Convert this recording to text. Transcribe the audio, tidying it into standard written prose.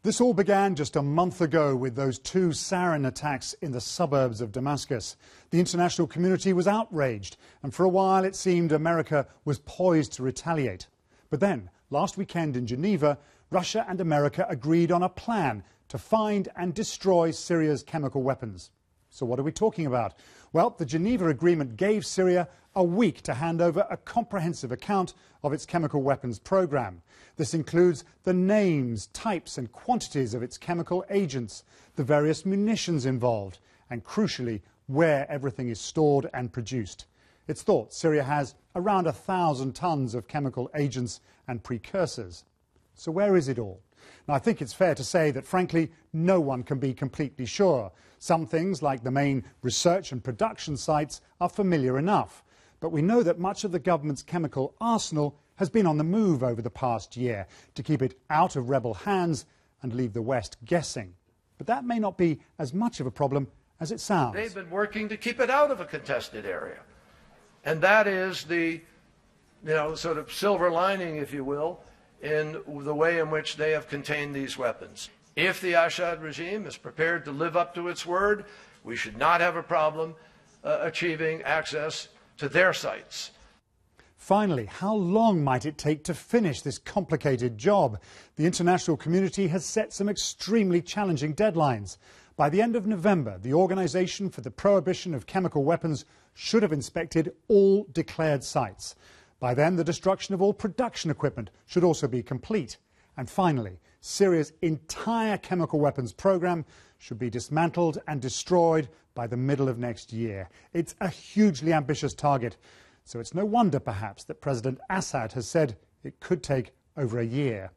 This all began just a month ago with those two sarin attacks in the suburbs of Damascus. The international community was outraged, and for a while it seemed America was poised to retaliate. But then, last weekend in Geneva, Russia and America agreed on a plan to find and destroy Syria's chemical weapons. So what are we talking about? Well, the Geneva Agreement gave Syria a week to hand over a comprehensive account of its chemical weapons program. This includes the names, types and quantities of its chemical agents, the various munitions involved, and crucially, where everything is stored and produced. It's thought Syria has around 1,000 tons of chemical agents and precursors. So where is it all? Now, I think it's fair to say that, frankly, no one can be completely sure. Some things, like the main research and production sites, are familiar enough. But we know that much of the government's chemical arsenal has been on the move over the past year to keep it out of rebel hands and leave the West guessing. But that may not be as much of a problem as it sounds. They've been working to keep it out of a contested area. And that is the, sort of silver lining, if you will, in the way in which they have contained these weapons. If the Assad regime is prepared to live up to its word, we should not have a problem achieving access to their sites. Finally, how long might it take to finish this complicated job? The international community has set some extremely challenging deadlines. By the end of November, the Organisation for the Prohibition of Chemical Weapons should have inspected all declared sites. By then, the destruction of all production equipment should also be complete. And finally, Syria's entire chemical weapons program should be dismantled and destroyed by the middle of next year. It's a hugely ambitious target, so it's no wonder perhaps that President Assad has said it could take over a year.